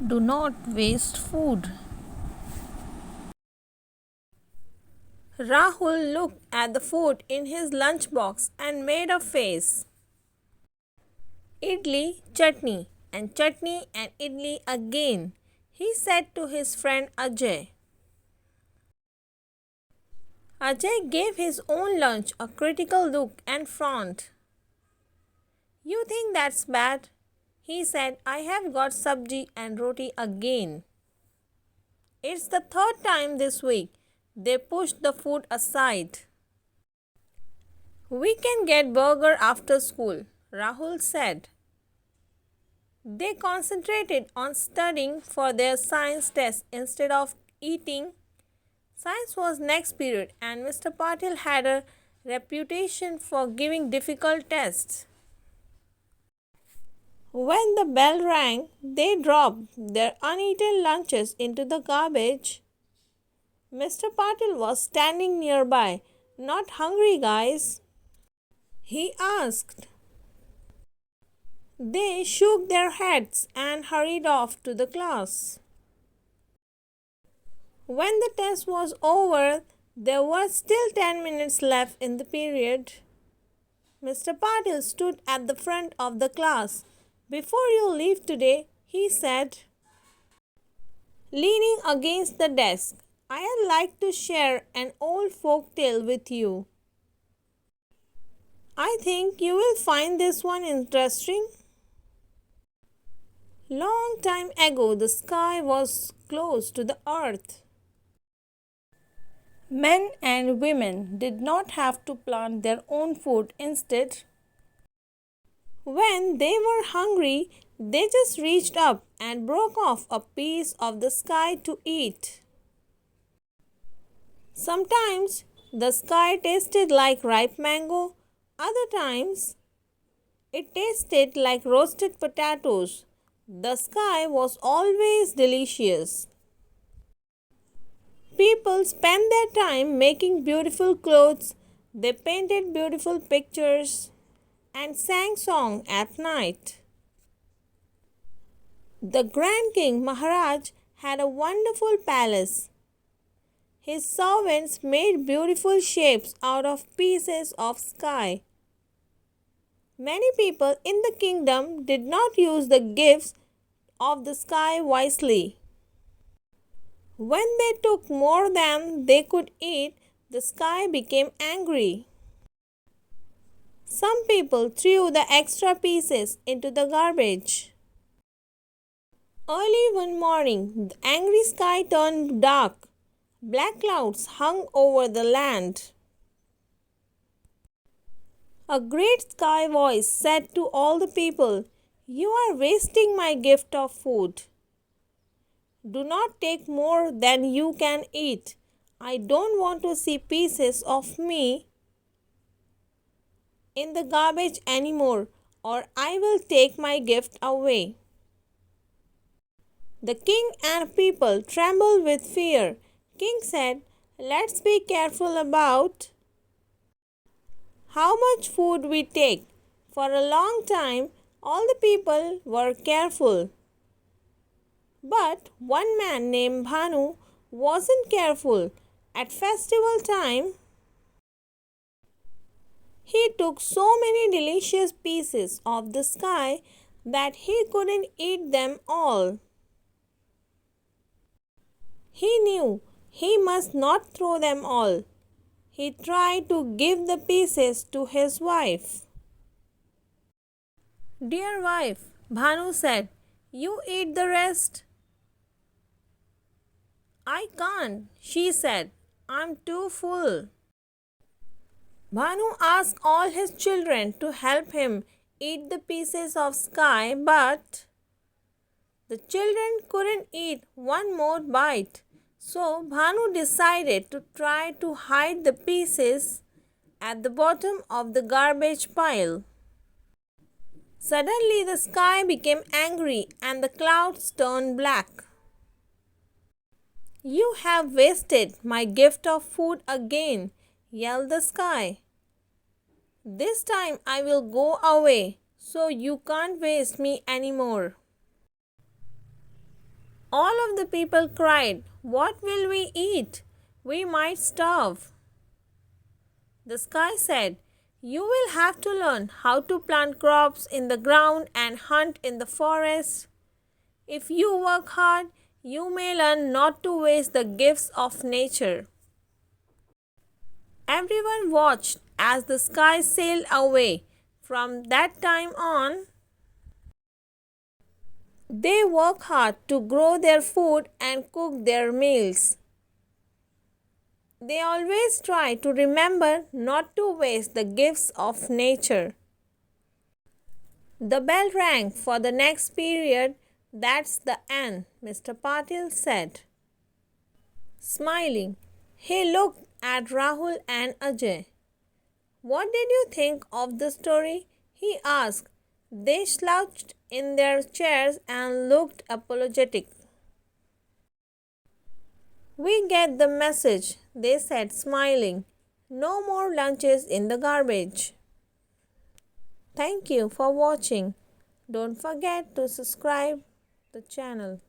Do not waste food. Rahul looked at the food in his lunchbox and made a face. Idli, chutney and idli again, he said to his friend Ajay. Ajay gave his own lunch a critical look and frowned. You think that's bad? He said, I have got sabji and roti again. It's the third time this week. They pushed the food aside. We can get burger after school, Rahul said. They concentrated on studying for their science test instead of eating. Science was next period and Mr. Patil had a reputation for giving difficult tests. When the bell rang, they dropped their uneaten lunches into the garbage. Mr. Patil was standing nearby. Not hungry, guys? He asked. They shook their heads and hurried off to the class. When the test was over, there were still 10 minutes left in the period. Mr. Patil stood at the front of the class. Before you leave today, he said, leaning against the desk, I'd like to share an old folk tale with you. I think you will find this one interesting. Long time ago, the sky was close to the earth. Men and women did not have to plant their own food instead. When they were hungry, they just reached up and broke off a piece of the sky to eat. Sometimes the sky tasted like ripe mango, other times it tasted like roasted potatoes. The sky was always delicious. People spent their time making beautiful clothes, they painted beautiful pictures, and sang song at night. The Grand King Maharaj had a wonderful palace. His servants made beautiful shapes out of pieces of sky. Many people in the kingdom did not use the gifts of the sky wisely. When they took more than they could eat, the sky became angry. Some people threw the extra pieces into the garbage. Early one morning, the angry sky turned dark. Black clouds hung over the land. A great sky voice said to all the people, you are wasting my gift of food. Do not take more than you can eat. I don't want to see pieces of me in the garbage anymore, or I will take my gift away. The king and people trembled with fear. King said, let's be careful about how much food we take. For a long time, all the people were careful. But one man named Bhanu wasn't careful. At festival time, he took so many delicious pieces of the sky that he couldn't eat them all. He knew he must not throw them all. He tried to give the pieces to his wife. Dear wife, Bhanu said, you eat the rest. I can't, she said. I'm too full. Bhanu asked all his children to help him eat the pieces of sky, but the children couldn't eat one more bite. So Bhanu decided to try to hide the pieces at the bottom of the garbage pile. Suddenly the sky became angry and the clouds turned black. You have wasted my gift of food again, yelled the sky. This time I will go away, so you can't waste me anymore. All of the people cried, "What will we eat? We might starve." The sky said, "You will have to learn how to plant crops in the ground and hunt in the forest. If you work hard, you may learn not to waste the gifts of nature." Everyone watched as the sky sailed away. From that time on, they work hard to grow their food and cook their meals. They always try to remember not to waste the gifts of nature. The bell rang for the next period. "That's the end," Mr. Patil said. Smiling, he looked at Rahul and Ajay. "What did you think of the story?" he asked. They slouched in their chairs and looked apologetic. "We get the message," they said, smiling. "No more lunches in the garbage." Thank you for watching. Don't forget to subscribe the channel.